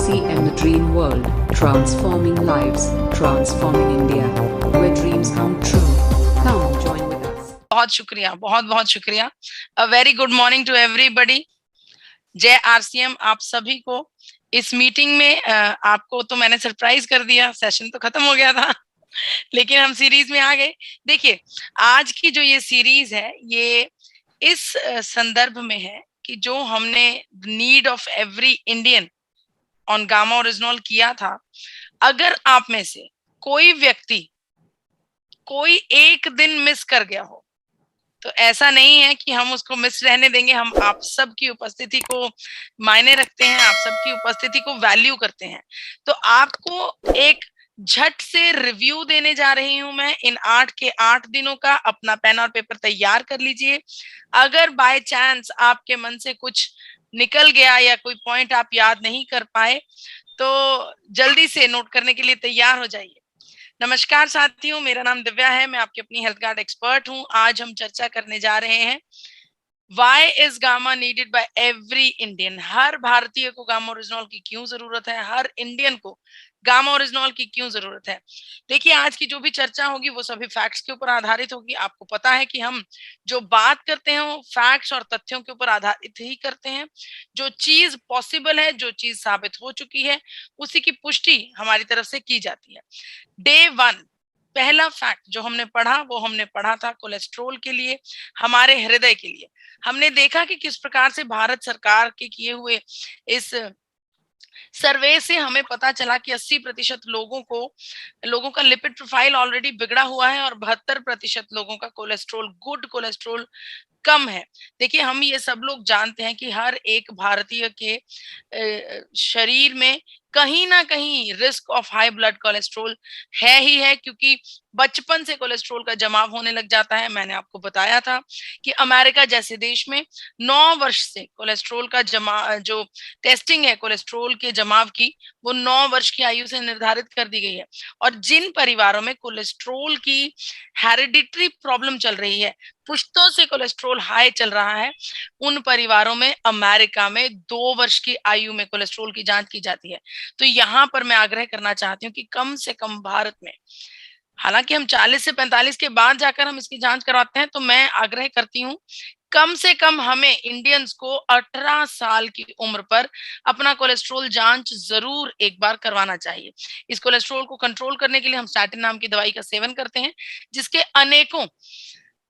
GCM The Dream World, transforming lives, transforming India, where dreams come true. Come join with us. बहुत शुक्रिया, बहुत बहुत शुक्रिया। A very good morning to everybody. जय RCM आप सभी को। इस मीटिंग में आपको तो मैंने सरप्राइज कर दिया, सेशन तो खत्म हो गया था लेकिन हम सीरीज में आ गए। देखिए, आज की जो ये सीरीज है ये इस संदर्भ में है कि जो हमने need of every Indian on gamma original किया था, अगर आप में से कोई व्यक्ति कोई एक दिन मिस कर गया हो तो ऐसा नहीं है कि हम उसको मिस रहने देंगे। हम आप सबकी उपस्थिति को मायने रखते हैं, आप सबकी उपस्थिति को वैल्यू करते हैं। तो आपको एक झट से रिव्यू देने जा रही हूं मैं इन 8 के 8 दिनों का। अपना पेन और पेपर तैयार कर लीजिए। अगर बाय चांस आपके मन से कुछ निकल गया या कोई पॉइंट आप याद नहीं कर पाए तो जल्दी से नोट करने के लिए तैयार हो जाइए। नमस्कार साथियों, मेरा नाम दिव्या है, मैं आपकी अपनी हेल्थ गार्ड एक्सपर्ट हूं। आज हम चर्चा करने जा रहे हैं why is Gamma needed by every Indian. हर भारतीय को गामा ओरिजिनल की क्यों जरूरत है, हर इंडियन को गामा ओरिजिनल की क्यों जरूरत है। देखिए, आज की जो भी चर्चा होगी वो सभी फैक्ट्स के ऊपर आधारित होगी। आपको पता है कि हम जो बात करते हैं वो फैक्ट्स और तथ्यों के ऊपर आधारित ही करते हैं। जो चीज पॉसिबल है, जो चीज साबित हो चुकी है, उसी की पुष्टि हमारी तरफ से की जाती है। डे 1 पहला फैक्ट जो हमने पढ़ा वो हमने पढ़ा था कोलेस्ट्रॉल के लिए, हमारे हृदय के लिए। हमने देखा कि किस प्रकार से भारत सरकार के किए हुए इस सर्वे से हमें पता चला कि 80% लोगों का लिपिड प्रोफाइल ऑलरेडी बिगड़ा हुआ है और 72% लोगों का कोलेस्ट्रॉल, गुड कोलेस्ट्रॉल कम है। देखिए, हम ये सब लोग जानते हैं कि हर एक भारतीय के शरीर में कहीं ना कहीं risk of high blood cholesterol है ही है, क्योंकि बचपन से कोलेस्ट्रॉल का जमाव होने लग जाता है। मैंने आपको बताया था कि अमेरिका जैसे देश में 9 वर्ष से कोलेस्ट्रॉल का जो टेस्टिंग है कोलेस्ट्रॉल के जमाव की, वो 9 वर्ष की आयु से निर्धारित कर दी गई है। और जिन परिवारों में कोलेस्ट्रॉल की हेरिडिटरी प्रॉब्लम चल रही है, पुश्तों से कोलेस्ट्रॉल हाई चल रहा है, उन परिवारों में अमेरिका में 2 वर्ष की आयु में कोलेस्ट्रॉल की जांच की जाती है। तो यहाँ पर मैं आग्रह करना चाहती हूँ कि कम से कम भारत में, हालांकि हम 40 से 45 के बाद जाकर हम इसकी जांच करवाते हैं, तो मैं आग्रह करती हूँ कम से कम हमें इंडियंस को 18 साल की उम्र पर अपना कोलेस्ट्रॉल जांच जरूर एक बार करवाना चाहिए। इस कोलेस्ट्रॉल को कंट्रोल करने के लिए हम स्टैटिन नाम की दवाई का सेवन करते हैं, जिसके अनेकों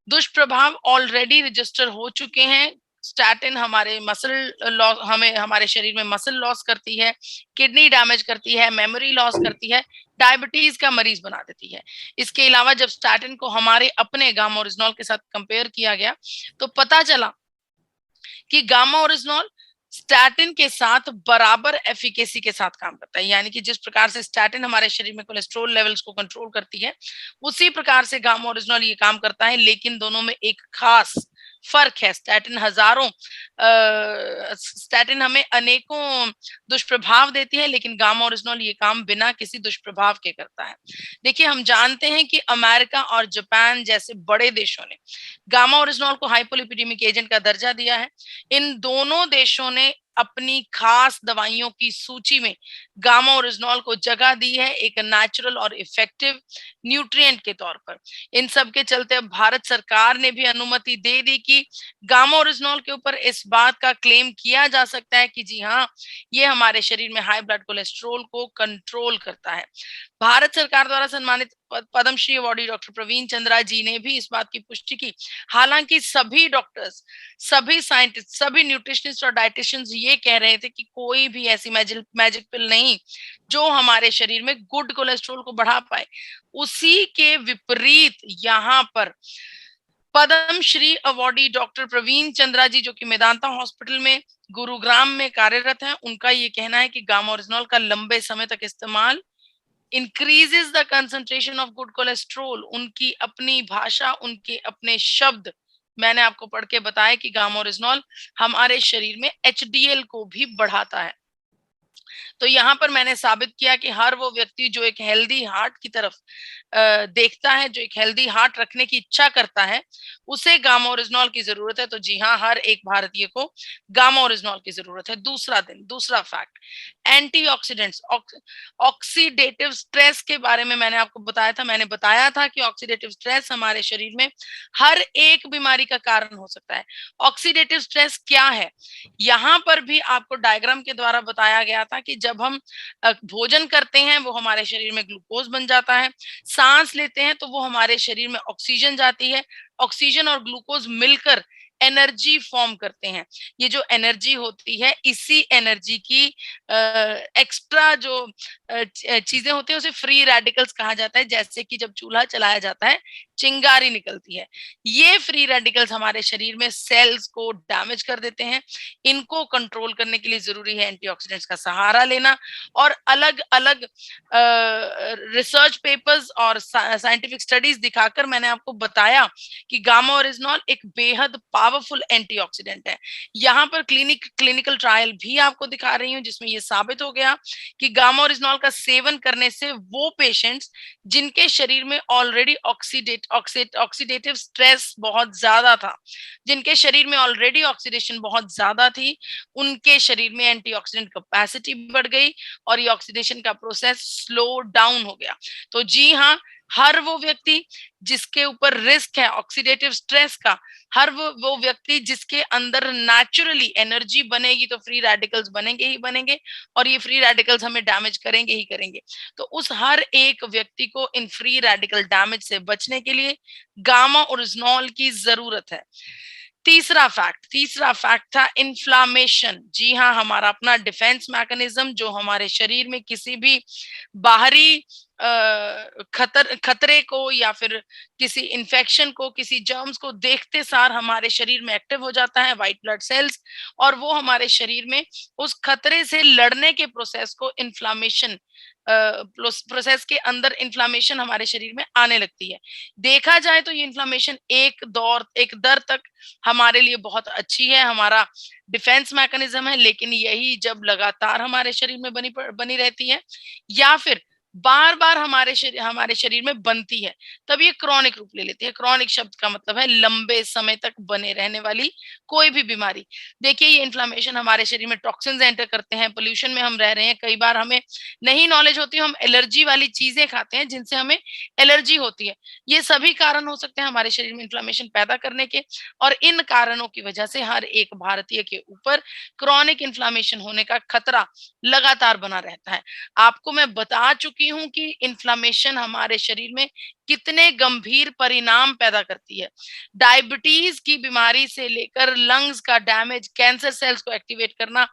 दुष्प्रभाव ऑलरेडी रजिस्टर हो चुके हैं। स्टैटिन हमारे मसल लॉस, हमारे शरीर में मसल लॉस करती है, किडनी डैमेज करती है, मेमोरी लॉस करती है, डायबिटीज का मरीज बना देती है। इसके अलावा जब स्टैटिन को हमारे अपने गामा ओरिजिनल के साथ कंपेयर किया गया तो पता चला कि गामा ओरिजिनल स्टैटिन के साथ बराबर एफिकेसी के साथ काम करता है। यानी कि जिस प्रकार से स्टैटिन हमारे शरीर में कोलेस्ट्रॉल लेवल्स को कंट्रोल करती है, उसी प्रकार से गामा ओरिजिनल ये काम करता है। लेकिन दोनों में एक खास फर्क है। स्टैटिन हमें अनेकों दुष्प्रभाव देती है, लेकिन गामा ओरिजिनल ये काम बिना किसी दुष्प्रभाव के करता है। देखिए, हम जानते हैं कि अमेरिका और जापान जैसे बड़े देशों ने गामा ओरिजिनल को हाइपोलिपिडेमिक एजेंट का दर्जा दिया है। इन दोनों देशों ने अपनी खास दवाइयों की सूची में गामा ओरिजिनल को जगह दी है, एक नेचुरल और इफेक्टिव न्यूट्रिएंट के तौर पर। इन सब के चलते अब भारत सरकार ने भी अनुमति दे दी कि गामा ओरिजिनल के ऊपर इस बात का क्लेम किया जा सकता है कि जी हाँ, ये हमारे शरीर में हाई ब्लड कोलेस्ट्रॉल को कंट्रोल करता है। भारत सरकार द्वारा सम्मानित पद्मश्री अवार्डी डॉक्टर प्रवीण चंद्रा जी ने भी इस बात की पुष्टि की। हालांकि सभी डॉक्टर्स, सभी साइंटिस्ट, सभी न्यूट्रिशनिस्ट और डाइटिशियंस ये कह रहे थे कि कोई भी ऐसी मैजिक पिल नहीं जो हमारे शरीर में गुड कोलेस्ट्रॉल को बढ़ा पाए। उसी के विपरीत यहाँ पर पद्मश्री अवार्डी डॉक्टर प्रवीण चंद्रा जी, जो कि मेदांता हॉस्पिटल में गुरुग्राम में कार्यरत हैं, उनका ये कहना है कि गामा ओरिजिनल का लंबे समय तक इस्तेमाल increases the concentration of good cholesterol. उनकी अपनी भाषा, उनके अपने शब्द मैंने आपको पढ़ के बताया कि गामा ओरिजिनल हमारे शरीर में एचडीएल को भी बढ़ाता है। तो यहाँ पर मैंने साबित किया कि हर वो व्यक्ति जो एक हेल्दी हार्ट की तरफ देखता है, जो एक हेल्दी हार्ट रखने की इच्छा करता है, उसे गामा ओरिजिनॉल की जरूरत है। तो जी हाँ, हर एक भारतीय को गामा ओरिजिनॉल की जरूरत है। दूसरा फैक्ट, एंटीऑक्सीडेंट्स, ऑक्सीडेटिव स्ट्रेस के बारे में मैंने आपको बताया था। मैंने बताया था कि ऑक्सीडेटिव स्ट्रेस हमारे शरीर में हर एक बीमारी का कारण हो सकता है। ऑक्सीडेटिव स्ट्रेस क्या है, यहाँ पर भी आपको डायग्राम के द्वारा बताया गया था कि जब हम भोजन करते हैं वो हमारे शरीर में ग्लूकोज बन जाता है, सांस लेते हैं तो वो हमारे शरीर में ऑक्सीजन जाती है, ऑक्सीजन और ग्लूकोज मिलकर एनर्जी फॉर्म करते हैं। ये जो एनर्जी होती है, इसी एनर्जी की एक्स्ट्रा जो चीजें होती है उसे फ्री रेडिकल्स कहा जाता है। जैसे कि जब चूल्हा चलाया जाता है, चिंगारी निकलती है, ये फ्री रेडिकल्स हमारे शरीर में सेल्स को डैमेज कर देते हैं। इनको कंट्रोल करने के लिए जरूरी है एंटीऑक्सीडेंट्स का सहारा लेना। और अलग अलग रिसर्च पेपर्स और साइंटिफिक स्टडीज दिखाकर मैंने आपको बताया कि गामा ओरिजिनॉल एक बेहद पावरफुल एंटीऑक्सीडेंट है। यहाँ पर क्लिनिकल ट्रायल भी आपको दिखा रही हूँ जिसमें ये साबित हो गया कि गामा ओरिजिनॉल का सेवन करने से वो पेशेंट्स जिनके शरीर में ऑलरेडी ऑक्सीडेटिव स्ट्रेस बहुत ज्यादा था, जिनके शरीर में ऑलरेडी ऑक्सीडेशन बहुत ज्यादा थी, उनके शरीर में एंटीऑक्सीडेंट कैपेसिटी बढ़ गई और ये ऑक्सीडेशन का प्रोसेस स्लो डाउन हो गया। तो जी हाँ, हर वो व्यक्ति जिसके ऊपर रिस्क है ऑक्सीडेटिव स्ट्रेस का, हर वो व्यक्ति जिसके अंदर नेचुरली एनर्जी बनेगी तो फ्री रेडिकल्स बनेंगे ही बनेंगे और ये फ्री रेडिकल्स हमें डैमेज करेंगे ही करेंगे। तो उस हर एक व्यक्ति को इन फ्री रेडिकल डैमेज से बचने के लिए गामा ओरिजिनॉल की जरूरत है। तीसरा फैक्ट था इन्फ्लामेशन। जी हाँ, हमारा अपना डिफेंस मैकेनिज्म जो हमारे शरीर में किसी भी बाहरी खतरे को या फिर किसी इंफेक्शन को, किसी जर्म्स को देखते सार हमारे शरीर में एक्टिव हो जाता है, व्हाइट ब्लड सेल्स, और वो हमारे शरीर में उस खतरे से लड़ने के प्रोसेस को इन्फ्लामेशन प्रोसेस के अंदर इन्फ्लामेशन हमारे शरीर में आने लगती है। देखा जाए तो ये इन्फ्लामेशन एक दर तक हमारे लिए बहुत अच्छी है, हमारा डिफेंस मैकेनिज्म है, लेकिन यही जब लगातार हमारे शरीर में बनी रहती है या फिर बार बार हमारे शरीर में बनती है, तब ये क्रॉनिक रूप ले लेती है। क्रॉनिक शब्द का मतलब है लंबे समय तक बने रहने वाली कोई भी बीमारी। देखिए, ये इन्फ्लामेशन हमारे शरीर में टॉक्सिन्स एंटर करते हैं, पोल्यूशन में हम रह रहे हैं, कई बार हमें नहीं नॉलेज होती, हम एलर्जी वाली चीजें खाते हैं जिनसे हमें एलर्जी होती है। ये सभी कारण हो सकते हैं हमारे शरीर में इन्फ्लामेशन पैदा करने के, और इन कारणों की वजह से हर एक भारतीय के ऊपर क्रॉनिक इन्फ्लामेशन होने का खतरा लगातार बना रहता है। आपको मैं बता चुकी हूं कि इन्फ्लामेशन हमारे शरीर में कितने गंभीर परिणाम पैदा करती है। डायबिटीज की बीमारी से लेकर लंग्स का डैमेज, कैंसर सेल्स को एक्टिवेट करना,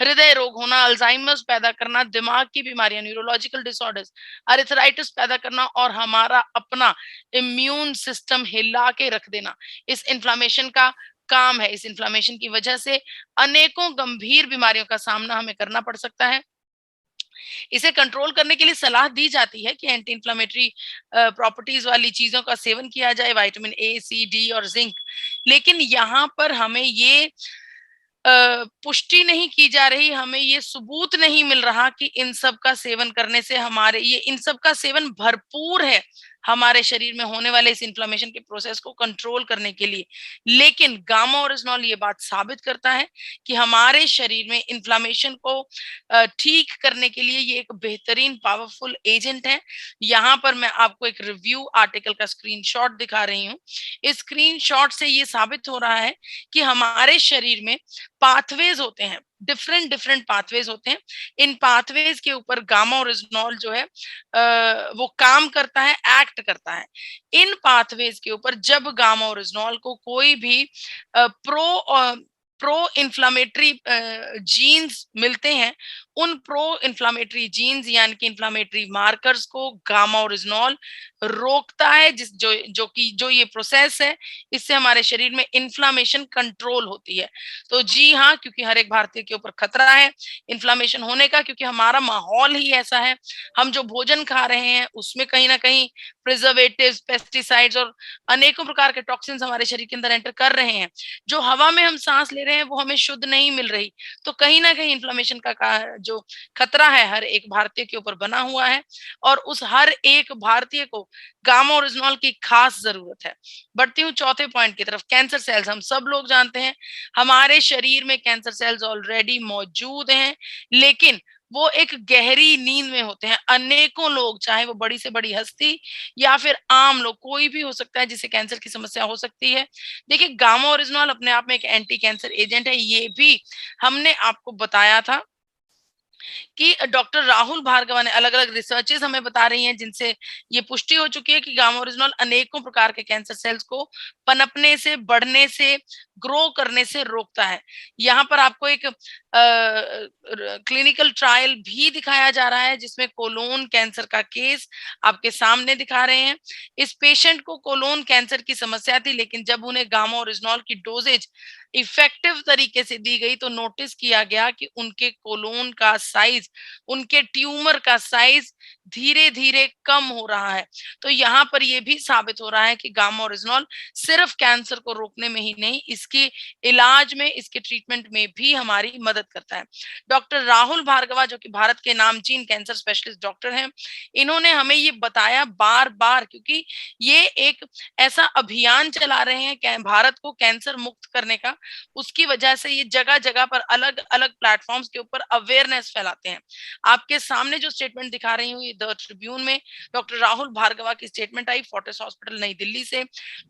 हृदय रोग होना, अल्जाइमर्स पैदा करना, दिमाग की बीमारियां, न्यूरोलॉजिकल डिसऑर्डर्स, अर्थराइटिस पैदा करना और हमारा अपना इम्यून सिस्टम हिला के रख देना, इस इन्फ्लामेशन का काम है। इस इन्फ्लामेशन की वजह से अनेकों गंभीर बीमारियों का सामना हमें करना पड़ सकता है। इसे कंट्रोल करने के लिए सलाह दी जाती है कि एंटी इंफ्लेमेटरी प्रॉपर्टीज वाली चीजों का सेवन किया जाए, विटामिन ए, सी, डी और जिंक। लेकिन यहाँ पर हमें ये पुष्टि नहीं की जा रही, हमें ये सबूत नहीं मिल रहा कि इन सब का सेवन करने से इन सब का सेवन भरपूर है हमारे शरीर में होने वाले इस इन्फ्लेमेशन के प्रोसेस को कंट्रोल करने के लिए। लेकिन गामा ओरिजिनॉल ये बात साबित करता है कि हमारे शरीर में इन्फ्लेमेशन को ठीक करने के लिए ये एक बेहतरीन पावरफुल एजेंट है। यहाँ पर मैं आपको एक रिव्यू आर्टिकल का स्क्रीनशॉट दिखा रही हूँ। इस स्क्रीनशॉट से ये साबित हो रहा है कि हमारे शरीर में पाथवेज होते हैं, डिफरेंट पाथवेज होते हैं। इन पाथवेज के ऊपर गामा ओरिजिनॉल जो है वो काम करता है, एक्ट करता है। इन पाथवेज के ऊपर जब गामा ओरिजिनॉल को कोई भी प्रो इन्फ्लामेटरी जीन्स मिलते हैं, उन प्रो इन्फ्लामेटरी जीन्स यानी कि इन्फ्लामेटरी मार्कर्स को गामा ओरिजिनॉल रोकता है, जो ये प्रोसेस है, इससे हमारे शरीर में इन्फ्लामेशन कंट्रोल होती है। तो जी हाँ, क्योंकि हर एक भारतीय के ऊपर खतरा है इन्फ्लामेशन होने का, क्योंकि हमारा माहौल ही ऐसा है, हम जो भोजन खा रहे हैं उसमें कहीं ना कहीं प्रिजर्वेटिव्स, पेस्टिसाइड्स और अनेकों प्रकार के टॉक्सिन्स हमारे शरीर के अंदर एंटर कर रहे हैं। जो हवा में हम सांस ले रहे हैं वो हमें शुद्ध नहीं मिल रही, तो कहीं ना कहीं इन्फ्लेमेशन का जो खतरा है हर एक भारतीय के ऊपर बना हुआ है, और उस हर एक भारतीय को गामा ओरिजिनॉल की खास जरूरत है। बढ़ती हूँ चौथे पॉइंट की तरफ, कैंसर सेल्स। हम सब लोग जानते हैं हमारे शरीर में कैंसर सेल्स ऑलरेडी मौजूद हैं, लेकिन वो एक गहरी नींद में होते हैं। अनेकों लोग, चाहे वो बड़ी से बड़ी हस्ती या फिर आम लोग, कोई भी हो सकता है जिसे कैंसर की समस्या हो सकती है। देखिए, गामा ओरिजिनॉल अपने आप में एक एंटी कैंसर एजेंट है, ये भी हमने आपको बताया था कि डॉक्टर राहुल भार्गवा ने, अलग अलग रिसर्चेस हमें बता रही हैं जिनसे ये पुष्टि हो चुकी है कि गामा ओरिजिनॉल अनेकों प्रकार के कैंसर सेल्स को पनपने से, बढ़ने से, ग्रो करने से रोकता है। यहाँ पर आपको एक क्लिनिकल ट्रायल भी दिखाया जा रहा है जिसमें कोलोन कैंसर का केस आपके सामने दिखा रहे हैं। इस पेशेंट को कोलोन कैंसर की समस्या थी, लेकिन जब उन्हें गामा ओरिजिनॉल की डोजेज इफेक्टिव तरीके से दी गई तो नोटिस किया गया कि उनके कोलोन का साइज, उनके ट्यूमर का साइज धीरे धीरे कम हो रहा है। तो यहाँ पर यह भी साबित हो रहा है कि गामा ओरिजिनॉल सिर्फ कैंसर को रोकने में ही नहीं, इसके इलाज में, इसके ट्रीटमेंट में भी हमारी मदद करता है। डॉक्टर राहुल भार्गवा, जो कि भारत के नामचीन कैंसर स्पेशलिस्ट डॉक्टर हैं, इन्होंने हमें ये बताया बार बार, क्योंकि ये एक ऐसा अभियान चला रहे हैं भारत को कैंसर मुक्त करने का। उसकी वजह से ये जगह जगह पर अलग अलग प्लेटफॉर्म्स के ऊपर अवेयरनेस फैलाते हैं। आपके सामने जो स्टेटमेंट दिखा रही हूँ, ये द ट्रिब्यून में डॉक्टर राहुल भार्गवा की स्टेटमेंट आई, फोर्टिस हॉस्पिटल नई दिल्ली से।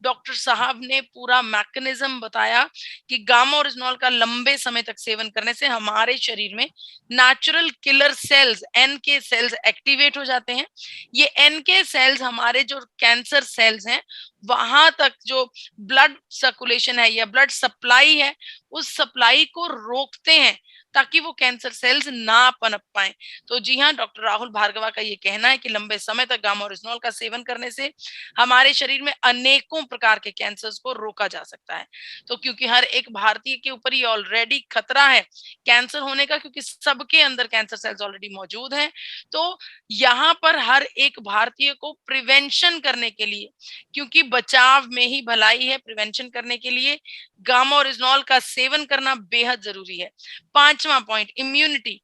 डॉक्टर साहब ने पूरा मैकेनिज्म बताया कि गामा ओरिजिनॉल का लंबे समय तक सेवन करने से हमारे शरीर में natural killer cells, NK cells activate हो जाते हैं। ये एनके सेल्स हमारे जो कैंसर सेल्स हैं वहां तक जो ब्लड सर्कुलेशन है या ब्लड सप्लाई है, उस सप्लाई को रोकते हैं ताकि वो कैंसर सेल्स ना पनप पाए। तो जी हाँ, डॉक्टर राहुल भार्गवा का ये कहना है कि लंबे समय तक गामा ओरिजिनॉल का सेवन करने से हमारे शरीर में अनेकों प्रकार के कैंसर्स को रोका जा सकता है। तो क्योंकि हर एक भारतीय के ऊपर ये ऑलरेडी खतरा है कैंसर होने का, क्योंकि सबके अंदर कैंसर सेल्स ऑलरेडी मौजूद हैं, तो यहाँ पर हर एक भारतीय को प्रिवेंशन करने के लिए, क्योंकि बचाव में ही भलाई है, प्रिवेंशन करने के लिए गामा ओरिजिनॉल का सेवन करना बेहद जरूरी है। पांचवा पॉइंट, इम्यूनिटी।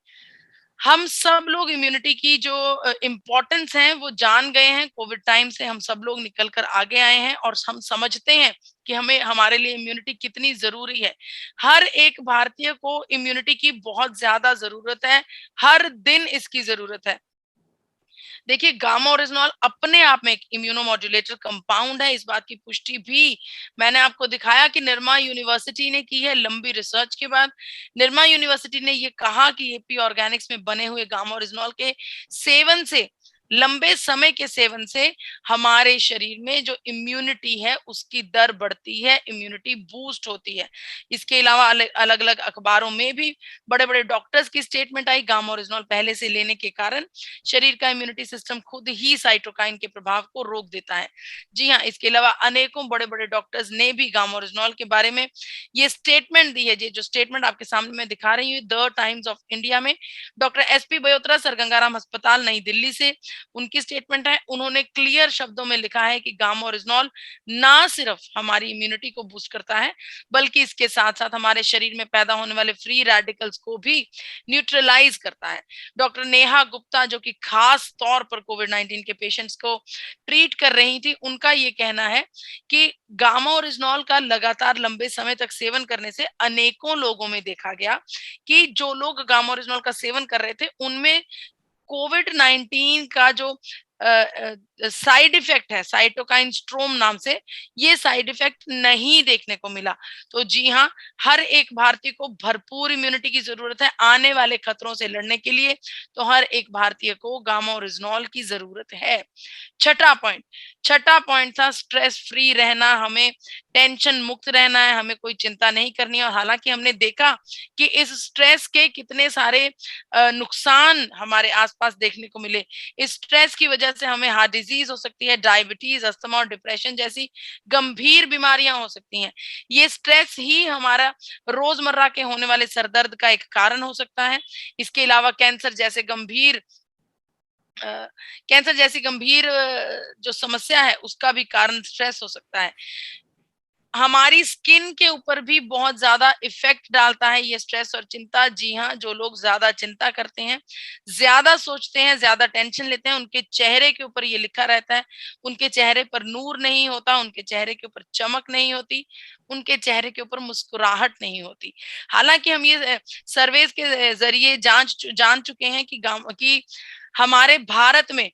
हम सब लोग इम्यूनिटी की जो इम्पोर्टेंस है वो जान गए हैं। कोविड टाइम से हम सब लोग निकल कर आगे आए हैं और हम समझते हैं कि हमें, हमारे लिए इम्यूनिटी कितनी जरूरी है। हर एक भारतीय को इम्यूनिटी की बहुत ज्यादा जरूरत है, हर दिन इसकी जरूरत है। देखिए, गामा ओरिजिनॉल अपने आप में एक इम्यूनोमॉड्यूलेटर कंपाउंड है। इस बात की पुष्टि भी मैंने आपको दिखाया कि निरमा यूनिवर्सिटी ने की है लंबी रिसर्च के बाद। निरमा यूनिवर्सिटी ने ये कहा कि एपी ऑर्गेनिक्स में बने हुए गामा ओरिजिनॉल के सेवन से, लंबे समय के सेवन से हमारे शरीर में जो इम्यूनिटी है उसकी दर बढ़ती है, इम्यूनिटी बूस्ट होती है। इसके अलावा अलग अलग अखबारों में भी बड़े बड़े डॉक्टर्स की स्टेटमेंट आई, गामा ओरिजिनॉल पहले से लेने के कारण शरीर का इम्यूनिटी सिस्टम खुद ही साइटोकाइन के प्रभाव को रोक देता है। जी हाँ, इसके अलावा अनेकों बड़े बड़े डॉक्टर्स ने भी गामा ओरिजिनॉल के बारे में ये स्टेटमेंट दी है। ये जो स्टेटमेंट आपके सामने मैं दिखा रही हूँ, द टाइम्स ऑफ इंडिया में डॉक्टर एसपी बयोत्रा, सर गंगाराम अस्पताल नई दिल्ली से उनकी स्टेटमेंट है। उन्होंने क्लियर शब्दों में लिखा है कि गामा ओरिजिनॉल ना सिर्फ हमारी इम्यूनिटी को बूस्ट करता है, बल्कि इसके साथ साथ हमारे शरीर में पैदा होने वाले फ्री रेडिकल्स को भी न्यूट्रलाइज करता है। डॉक्टर नेहा गुप्ता, जो कि खास तौर पर कोविड-19 के पेशेंट्स को ट्रीट कर रही थी, उनका ये कहना है कि गामा ओरिजिनॉल का लगातार लंबे समय तक सेवन करने से अनेकों लोगों में देखा गया कि जो लोग गामा ओरिजिनॉल का सेवन कर रहे थे उनमें कोविड-19 का जो साइड इफेक्ट है, साइटोकाइन स्ट्रोम नाम से, ये साइड इफेक्ट नहीं देखने को मिला। तो जी हाँ, हर एक भारतीय को भरपूर इम्यूनिटी की जरूरत है आने वाले खतरों से लड़ने के लिए। तो हर एक भारतीय को गामा ओरिजिनॉल की जरूरत है। छठा पॉइंट था स्ट्रेस फ्री रहना, हमें टेंशन मुक्त रहना है, हमें कोई चिंता नहीं करनी है। और हालांकि हमने देखा कि इस स्ट्रेस के कितने सारे नुकसान हमारे आसपास देखने को मिले। इस स्ट्रेस की वजह से हमें हार्ट डिजीज हो सकती है, डायबिटीज, अस्थमा और डिप्रेशन जैसी गंभीर बीमारियां हो सकती हैं। ये स्ट्रेस ही हमारा रोजमर्रा के होने वाले सरदर्द का एक कारण हो सकता है। इसके अलावा कैंसर जैसी गंभीर जो समस्या है उसका भी कारण स्ट्रेस हो सकता है। हमारी स्किन के ऊपर भी बहुत ज्यादा इफेक्ट डालता है ये स्ट्रेस और चिंता। जी हाँ, जो लोग ज्यादा चिंता करते हैं, ज्यादा सोचते हैं, ज्यादा टेंशन लेते हैं, उनके चेहरे के ऊपर ये लिखा रहता है, उनके चेहरे पर नूर नहीं होता, उनके चेहरे के ऊपर चमक नहीं होती, उनके चेहरे के ऊपर मुस्कुराहट नहीं होती। हालांकि हम ये सर्वेस के जरिए जान चुके हैं कि हमारे भारत में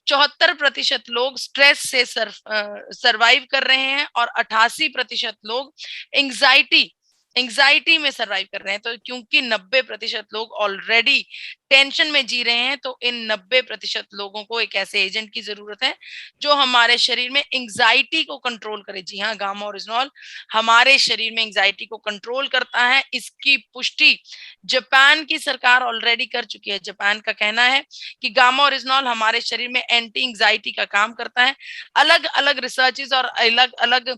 74% लोग स्ट्रेस से सरवाइव कर रहे हैं और 88% लोग एंजाइटी एंजाइटी में सरवाइव कर रहे हैं। तो क्योंकि 90% लोग ऑलरेडी टेंशन में जी रहे हैं, तो इन 90% लोगों को एक ऐसे एजेंट की जरूरत है जो हमारे शरीर में एंजाइटी को कंट्रोल करे। जी हाँ, गामा ओरिजिनॉल हमारे शरीर में एंजाइटी को कंट्रोल करता है। इसकी पुष्टि जापान की सरकार ऑलरेडी कर चुकी है। जापान का कहना है कि गामा ओरिजिनॉल हमारे शरीर में एंटी एंजाइटी का काम करता है। अलग अलग रिसर्चेस और अलग अलग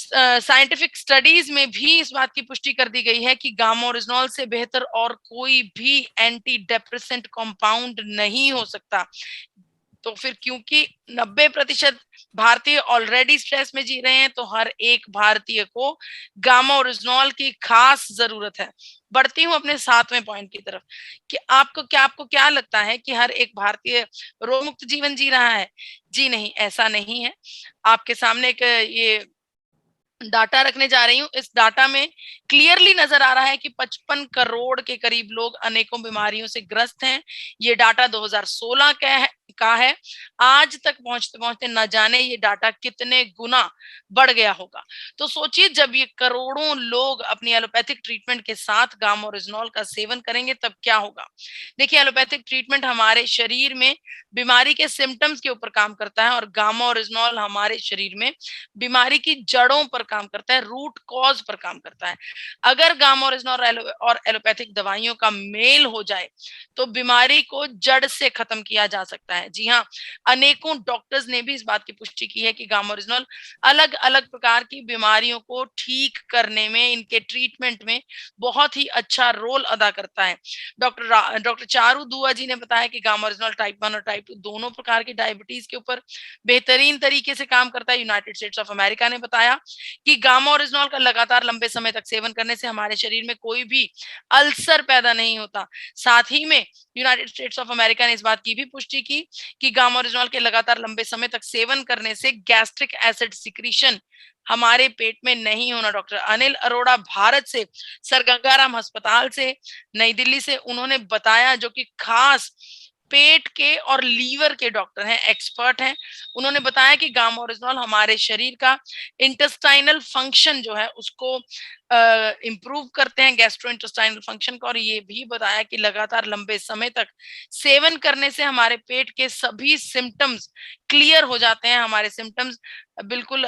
साइंटिफिक स्टडीज में भी इस बात की पुष्टि कर दी गई है कि गामा ओरिजिनॉल से बेहतर और कोई भी एंटी डिप्रेसेंट कंपाउंड नहीं हो सकता। तो फिर क्योंकि 90% भारतीय ऑलरेडी स्ट्रेस में जी रहे हैं, तो हर एक भारतीय को गामा ओरिजिनॉल की खास जरूरत है। बढ़ती हूं अपने 7वें पॉइंट की तरफ कि आपको क्या लगता है कि हर एक भारतीय रोग मुक्त जीवन जी रहा है? जी नहीं, ऐसा नहीं है। आपके सामने एक ये डाटा रखने जा रही हूँ। इस डाटा में क्लियरली नजर आ रहा है कि 55 करोड़ के करीब लोग अनेकों बीमारियों से ग्रस्त हैं। ये डाटा 2016 का है। आज तक पहुंचते पहुंचते न जाने ये डाटा कितने गुना बढ़ गया होगा। तो सोचिए, जब ये करोड़ों लोग अपनी एलोपैथिक ट्रीटमेंट के साथ गामा ओरिजिनॉल का सेवन करेंगे तब क्या होगा। देखिए, एलोपैथिक ट्रीटमेंट हमारे शरीर में बीमारी के सिम्टम्स के ऊपर काम करता है और गामा ओरिजिनॉल हमारे शरीर में बीमारी की जड़ों पर काम करता है, रूट कॉज पर काम करता है। अगर गामा ओरिजिनॉल और एलोपैथिक दवाइयों का मेल हो जाए तो बीमारी को जड़ से खत्म किया जा सकता है। जी हाँ, अनेकों डॉक्टर्स ने भी इस बात की पुष्टि की है कि गामा ओरिजिनॉल अलग अलग प्रकार की बीमारियों को ठीक करने में, इनके ट्रीटमेंट में बहुत ही अच्छा रोल अदा करता है। डॉक्टर चारू दुआ जी ने बताया कि गामा ओरिजिनॉल टाइप 1 और टाइप 2 दोनों प्रकार की डायबिटीज के ऊपर बेहतरीन तरीके से काम करता है। यूनाइटेड स्टेट्स ऑफ अमेरिका ने बताया कि गामा ओरिजिनॉल का लगातार लंबे समय तक सेवन करने से हमारे शरीर में कोई भी अल्सर पैदा नहीं होता। साथ ही में यूनाइटेड स्टेट्स ऑफ अमेरिका ने इस बात की भी पुष्टि की कि गामा ओरिजिनॉल के लगातार लंबे समय तक सेवन करने से गैस्ट्रिक एसिड सिक्रीशन हमारे पेट में नहीं होना। डॉक्टर अनिल अरोड़ा भारत से, सर गंगाराम अस्पताल से, नई दिल्ली से, उन्होंने बताया, जो कि खास पेट के और लीवर के डॉक्टर हैं, एक्सपर्ट हैं। उन्होंने बताया कि गामा ओरिजिनॉल हमारे शरीर का इंटेस्टाइनल फंक्शन जो है उसको इम्प्रूव करते हैं, गैस्ट्रो इंटेस्टाइनल फंक्शन को। और ये भी बताया कि लगातार लंबे समय तक सेवन करने से हमारे पेट के सभी सिम्टम्स क्लियर हो जाते हैं, हमारे सिम्टम्स बिल्कुल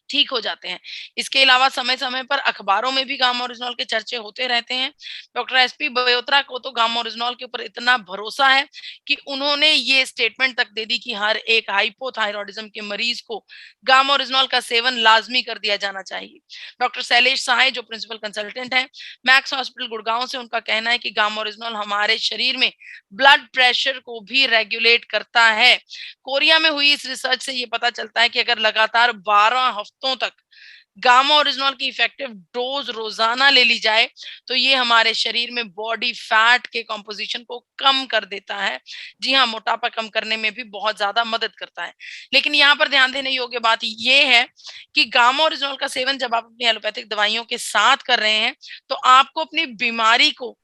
ठीक हो जाते हैं। इसके अलावा समय समय पर अखबारों में भी गामा ओरिजिनॉल के चर्चे होते रहते हैं। डॉक्टर एसपी बयोत्रा को तो गामा ओरिजिनॉल के ऊपर इतना भरोसा है कि उन्होंने ये स्टेटमेंट तक दे दी कि हर एक हाइपोथायरॉयडिज्म के मरीज को गामा ओरिजिनॉल का सेवन लाजमी कर दिया जाना चाहिए। डॉक्टर शैलेश सहाय, जो प्रिंसिपल कंसल्टेंट है मैक्स हॉस्पिटल गुड़गांव से, उनका कहना है कि गामा ओरिजिनॉल हमारे शरीर में ब्लड प्रेशर को भी रेगुलेट करता है। कोरिया में हुई इस रिसर्च से ये पता चलता है कि अगर लगातार 12 हफ्तों तक गामा ओरिजिनॉल की इफेक्टिव डोज रोजाना ले ली जाए तो ये हमारे शरीर में बॉडी फैट के कॉम्पोजिशन को कम कर देता है। जी हाँ, मोटापा कम करने में भी बहुत ज्यादा मदद करता है। लेकिन यहाँ पर ध्यान देने योग्य बात ये है कि गामा ओरिजिनॉल का सेवन जब आप अपनी एलोपैथिक दवाइयों के साथ कर रहे हैं तो आपको अपनी बीमारी को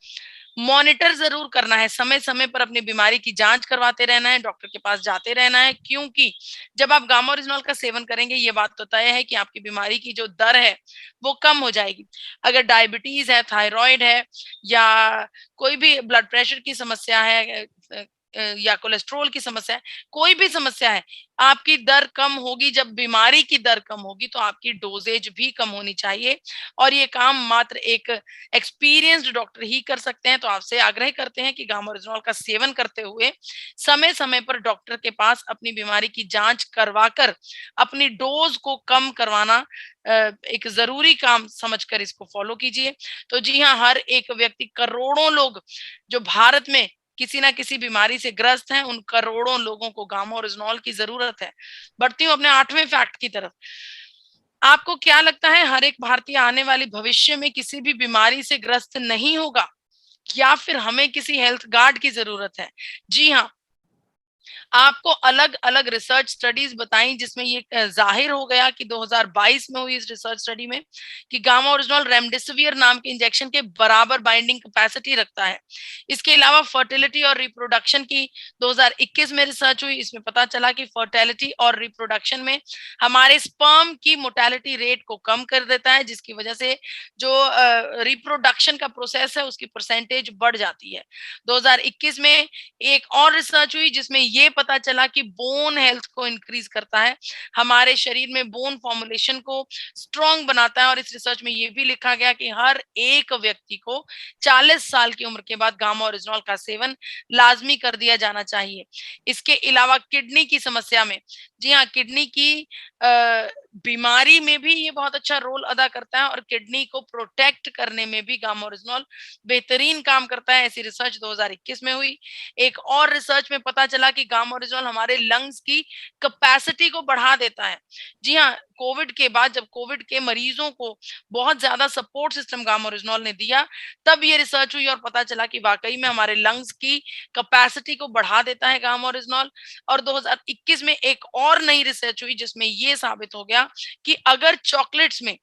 मॉनिटर जरूर करना है, समय समय पर अपनी बीमारी की जांच करवाते रहना है, डॉक्टर के पास जाते रहना है। क्योंकि जब आप गामा ओरिजिनॉल का सेवन करेंगे, ये बात तो तय है कि आपकी बीमारी की जो दर है वो कम हो जाएगी। अगर डायबिटीज है, थायराइड है, या कोई भी ब्लड प्रेशर की समस्या है, या कोलेस्ट्रोल की समस्या है, कोई भी समस्या है, आपकी दर कम होगी। जब बीमारी की दर कम होगी तो आपकी डोजेज भी कम होनी चाहिए और ये काम मात्र एक एक्सपीरियंस्ड डॉक्टर ही कर सकते हैं। तो आपसे आग्रह करते हैं कि गामा ओरिजिनॉल का सेवन करते हुए समय समय पर डॉक्टर के पास अपनी बीमारी की जांच करवाकर अपनी डोज को कम करवाना एक जरूरी काम समझकर इसको फॉलो कीजिए। तो जी हाँ, हर एक व्यक्ति, करोड़ों लोग जो भारत में किसी ना किसी बीमारी से ग्रस्त हैं, उन करोड़ों लोगों को गामा ओरिजिनॉल की जरूरत है। बढ़ती हूँ अपने 8वें फैक्ट की तरफ। आपको क्या लगता है हर एक भारतीय आने वाले भविष्य में किसी भी बीमारी से ग्रस्त नहीं होगा, या फिर हमें किसी हेल्थ गार्ड की जरूरत है? जी हाँ, आपको अलग-अलग रिसर्च स्टडीज बताई जिसमें ये ज़ाहिर हो गया कि 2022 में हुई इस रिसर्च स्टडी में कि गामा ओरिजिनल रेमडेसिविर नाम के इंजेक्शन के बराबर बाइंडिंग कैपेसिटी रखता है। इसके अलावा फर्टिलिटी और रिप्रोडक्शन की 2021 में रिसर्च हुई, इसमें पता चला कि फर्टिलिटी और रिप्रोडक्शन में हमारे स्पर्म की मोर्टेलिटी रेट को कम कर देता है, जिसकी वजह से जो रिप्रोडक्शन का प्रोसेस है उसकी परसेंटेज बढ़ जाती है। 2021 में एक और रिसर्च हुई जिसमें ये पता चला कि बोन हेल्थ को इंक्रीज करता है, हमारे शरीर में बोन फॉर्मुलेशन को स्ट्रांग बनाता है, और इस रिसर्च में ये भी लिखा गया कि हर एक व्यक्ति को 40 साल की उम्र के बाद गामा ओरिजिनल का सेवन लाजमी कर दिया जाना चाहिए। इसके अलावा किडनी की समस्या में, जी हाँ, किडनी की बीमारी में भी ये बहुत अच्छा रोल अदा करता है, और किडनी को प्रोटेक्ट करने में भी गामा ओरिजिनल बेहतरीन काम करता है। ऐसी रिसर्च 2021 में हुई। एक और रिसर्च में पता चला कि गामा ओरिजिनल हमारे लंग्स की कैपेसिटी को बढ़ा देता है। जी हाँ, कोविड के बाद जब कोविड के मरीजों को बहुत ज्यादा सपोर्ट सिस्टम गामा ओरिजिनल ने दिया, तब ये रिसर्च हुई और पता चला कि वाकई में हमारे लंग्स की कैपेसिटी को बढ़ा देता है गामा ओरिजिनल। और 2021 में एक और नई रिसर्च हुई जिसमें ये साबित हो गया कि अगर चॉकलेट्स में,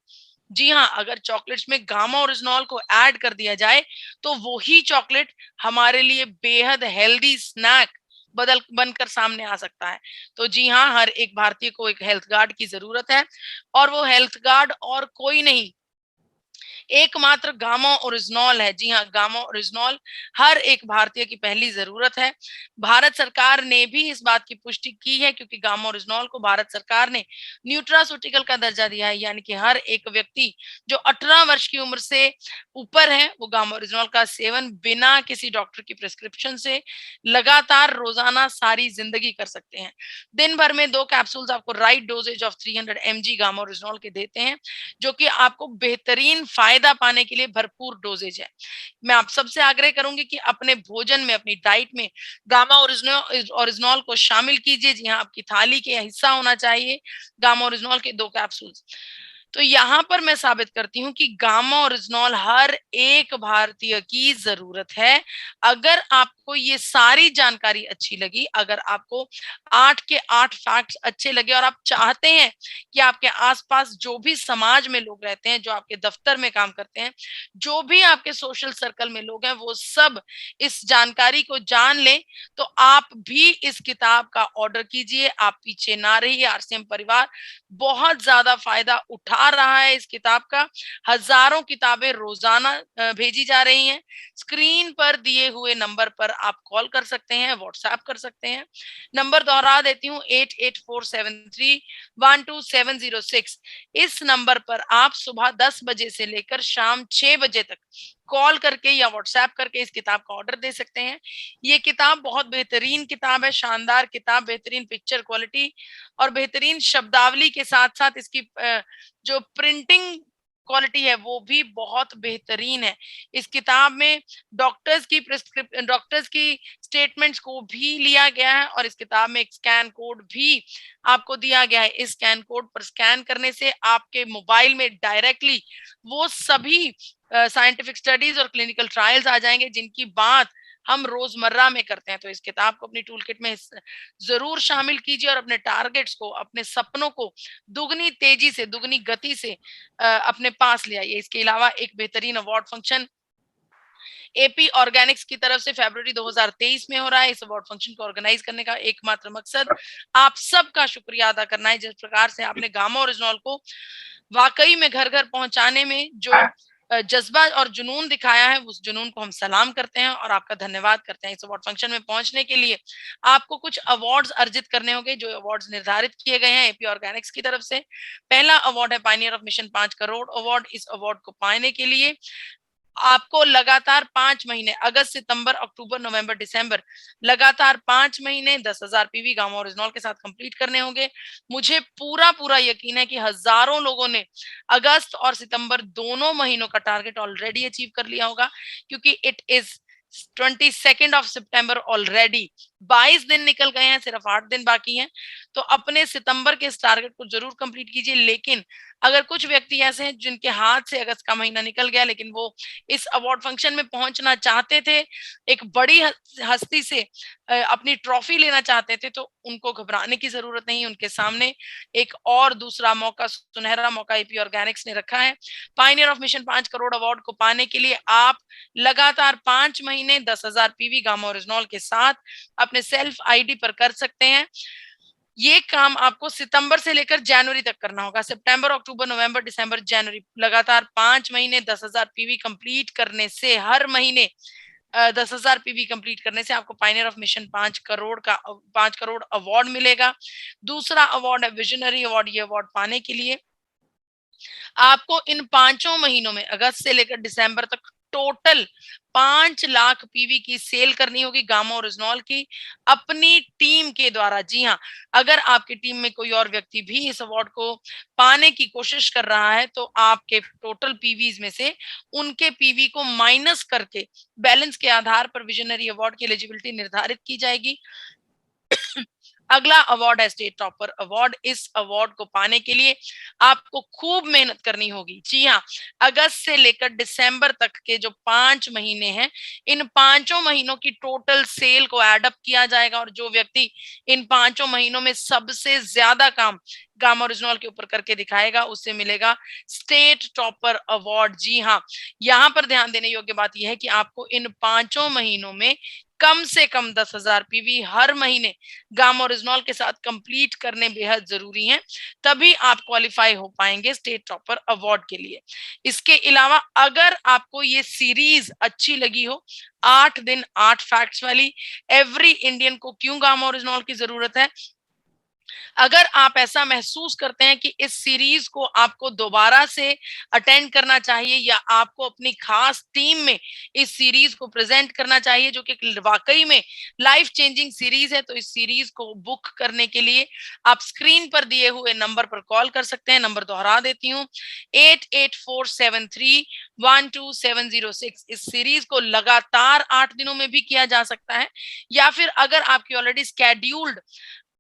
जी हाँ, अगर चॉकलेट्स में गामा ओरिजिनल को ऐड कर दिया जाए तो वो ही चॉकलेट हमारे लिए बेहद हेल्दी स्नैक बदल बनकर सामने आ सकता है। तो जी हाँ, हर एक भारतीय को एक हेल्थ गार्ड की जरूरत है, और वो हेल्थ गार्ड और कोई नहीं, एकमात्र गामा ओरिजिनल है। जी हाँ, गामा ओरिजिनल हर एक भारतीय की पहली जरूरत है। भारत सरकार ने भी इस बात की पुष्टि की है, क्योंकि गामा ओरिजिनल को भारत सरकार ने न्यूट्रास्यूटिकल का दर्जा दिया है, यानी कि हर एक व्यक्ति जो 18 वर्ष की उम्र से ऊपर है वो गामा ओरिजिनल का सेवन बिना किसी डॉक्टर की प्रिस्क्रिप्शन से लगातार रोजाना सारी जिंदगी कर सकते हैं। दिन भर में 2 कैप्सूल्स आपको right doses of 300 mg gamma original के देते हैं, जो कि आपको बेहतरीन फायदा पाने के लिए भरपूर डोजेज है। मैं आप सबसे आग्रह करूंगी कि अपने भोजन में, अपनी डाइट में गामा ओरिजिनल ओरिजिनल को शामिल कीजिए। जी हाँ, आपकी थाली के हिस्सा होना चाहिए गामा ओरिजिनल के 2 कैप्सूल्स। तो यहाँ पर मैं साबित करती हूँ कि गामा ओरिजिनल हर एक भारतीय की जरूरत है। अगर आपको ये सारी जानकारी अच्छी लगी, अगर आपको 8 के 8 फैक्ट्स अच्छे लगे, और आप चाहते हैं कि आपके आसपास जो भी समाज में लोग रहते हैं, जो आपके दफ्तर में काम करते हैं, जो भी आपके सोशल सर्कल में लोग हैं, वो सब इस जानकारी को जान लें, तो आप भी इस किताब का ऑर्डर कीजिए। आप पीछे ना रहिए। आरसीएम परिवार बहुत ज्यादा फायदा उठा रहा है इस किताब का। हजारों किताबें रोजाना भेजी जा रही हैं। स्क्रीन पर दिए हुए नंबर पर आप कॉल कर सकते हैं, व्हाट्सएप कर सकते हैं। नंबर दोहरा देती हूँ, 8847312706। इस नंबर पर आप सुबह 10 बजे से लेकर शाम 6 बजे तक कॉल करके या व्हाट्सएप करके इस किताब का ऑर्डर दे सकते हैं। ये किताब बहुत बेहतरीन किताब है, शानदार किताब, बेहतरीन पिक्चर क्वालिटी और बेहतरीन शब्दावली के साथ साथ इसकी जो प्रिंटिंग क्वालिटी है वो भी बहुत बेहतरीन है। इस किताब में डॉक्टर्स की स्टेटमेंट्स को भी लिया गया है, और इस किताब में एक स्कैन कोड भी आपको दिया गया है। इस स्कैन कोड पर स्कैन करने से आपके मोबाइल में डायरेक्टली वो सभी साइंटिफिक स्टडीज और क्लिनिकल ट्रायल्स आ जाएंगे जिनकी बात हम रोजमर्रा में करते हैं। तो इस किताब को अपनी टूल किट में जरूर शामिल कीजिए, और अपने टारगेट्स को, अपने सपनों को दुगनी तेजी से, दुगनी गति से अपने पास ले आइए। इसके अलावा एक बेहतरीन अवार्ड फंक्शन एपी ऑर्गेनिक्स की तरफ से फरवरी 2023 में हो रहा है। इस अवार्ड फंक्शन को ऑर्गेनाइज करने का एकमात्र मकसद आप सबका शुक्रिया अदा करना है, जिस प्रकार से आपने गामा ओरिजिनल को वाकई में घर घर पहुंचाने में जो जज्बा और जुनून दिखाया है, उस जुनून को हम सलाम करते हैं और आपका धन्यवाद करते हैं। इस अवार्ड फंक्शन में पहुंचने के लिए आपको कुछ अवार्ड्स अर्जित करने होंगे, जो अवार्ड्स निर्धारित किए गए हैं एपी ऑर्गेनिक्स की तरफ से। पहला अवार्ड है Pioneer of mission 5 crore award. इस अवार्ड को पाने के लिए आपको लगातार 5 महीने, अगस्त, सितंबर, अक्टूबर, नवंबर, दिसंबर, लगातार 5 महीने 10,000 पीवी गामा ओरिजिनल के साथ कंप्लीट करने होंगे। मुझे पूरा पूरा यकीन है कि हजारों लोगों ने अगस्त और सितंबर दोनों महीनों का टारगेट ऑलरेडी अचीव कर लिया होगा, क्योंकि it is 22 of September already. 22 दिन निकल गए हैं, सिर्फ 8 दिन बाकी हैं। तो अपने सितंबर के इस टारगेट को जरूर कंप्लीट कीजिए, लेकिन अगर कुछ व्यक्ति ऐसे हैं जिनके हाथ से अगस्त का महीना निकल गया, लेकिन वो इस अवार्ड फंक्शन में पहुंचना चाहते थे, एक बड़ी हस्ती से अपनी ट्रॉफी लेना चाहते थे, तो उनको घबराने की जरूरत नहीं। उनके सामने एक और दूसरा मौका, सुनहरा मौका एपी ऑर्गेनिक्स ने रखा है। Pioneer of mission 5 crore award को पाने के लिए आप लगातार 5 महीने 10,000 पीवी गामा ओरिजिनॉल के साथ अपने सेल्फ आईडी पर कर सकते हैं। ये काम आपको सितंबर से लेकर जनवरी तक करना होगा। सितंबर, अक्टूबर, नवंबर, दिसंबर, जनवरी, लगातार 5 महीने 10,000 पीवी कंप्लीट करने से, हर महीने 10,000 पीवी कंप्लीट करने से आपको Pioneer of mission 5 crore award मिलेगा। दूसरा अवार्ड है विजनरी अवार्ड। ये अवार्ड पाने के लिए आपको इन 5 महीनों में, अगस्त से लेकर दिसंबर तक, टोटल 5 लाख पीवी की सेल करनी होगी गामा ओरिजिनॉल की, अपनी टीम के द्वारा। जी हाँ, अगर आपकी टीम में कोई और व्यक्ति भी इस अवार्ड को पाने की कोशिश कर रहा है, तो आपके टोटल पीवीज में से उनके पीवी को माइनस करके बैलेंस के आधार पर विजनरी अवार्ड की एलिजिबिलिटी निर्धारित की जाएगी। अगला अवार्ड है स्टेट टॉपर अवार्ड। इस अवार्ड को पाने के लिए आपको खूब मेहनत करनी होगी। जी हाँ, अगस्त से लेकर दिसंबर तक के जो 5 महीने हैं, इन 5 महीनों की टोटल सेल को एड अप किया जाएगा, और जो व्यक्ति इन 5 महीनों में सबसे ज्यादा काम गामा ओरिजिनॉल के ऊपर करके दिखाएगा, उससे मिलेगा स्टेट टॉपर अवार्ड। जी हाँ, यहाँ पर ध्यान देने योग्य बात यह है कि आपको इन 5 महीनों में कम से कम 10,000 पीवी हर महीने गामा ओरिजिनॉल के साथ कंप्लीट करने बेहद जरूरी हैं, तभी आप क्वालिफाई हो पाएंगे स्टेट टॉपर अवार्ड के लिए। इसके अलावा अगर आपको ये सीरीज अच्छी लगी हो, 8 दिन 8 फैक्ट्स वाली, एवरी इंडियन को क्यों गामा ओरिजिनॉल की जरूरत है, अगर आप ऐसा महसूस करते हैं कि इस सीरीज को आपको दोबारा से अटेंड करना चाहिए, या आपको अपनी खास टीम में इस सीरीज को प्रेजेंट करना चाहिए, जो कि वाकई में लाइफ चेंजिंग सीरीज है, तो इस सीरीज को बुक करने के लिए आप स्क्रीन पर दिए हुए नंबर पर कॉल कर सकते हैं। नंबर दोहरा देती हूँ, 8847312706। इस सीरीज को लगातार 8 दिनों में भी किया जा सकता है, या फिर अगर आपकी already scheduled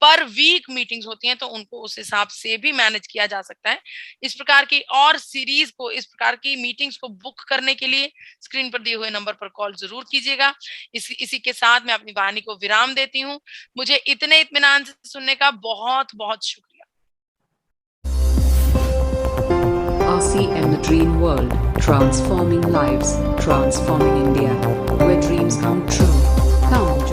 per week meetings होती हैं, तो उनको उस हिसाब से भी मैनेज किया जा सकता है। इस प्रकार की और सीरीज को, इस प्रकार की मीटिंग्स को बुक करने के लिए स्क्रीन पर दिए हुए नंबर पर कॉल जरूर कीजिएगा। इसी के साथ मैं अपनी वाणी को विराम देती हूँ। मुझे इतने इत्मीनान से सुनने का बहुत बहुत शुक्रिया। RCM, the Dream World, transforming lives, transforming India, where dreams come true. Come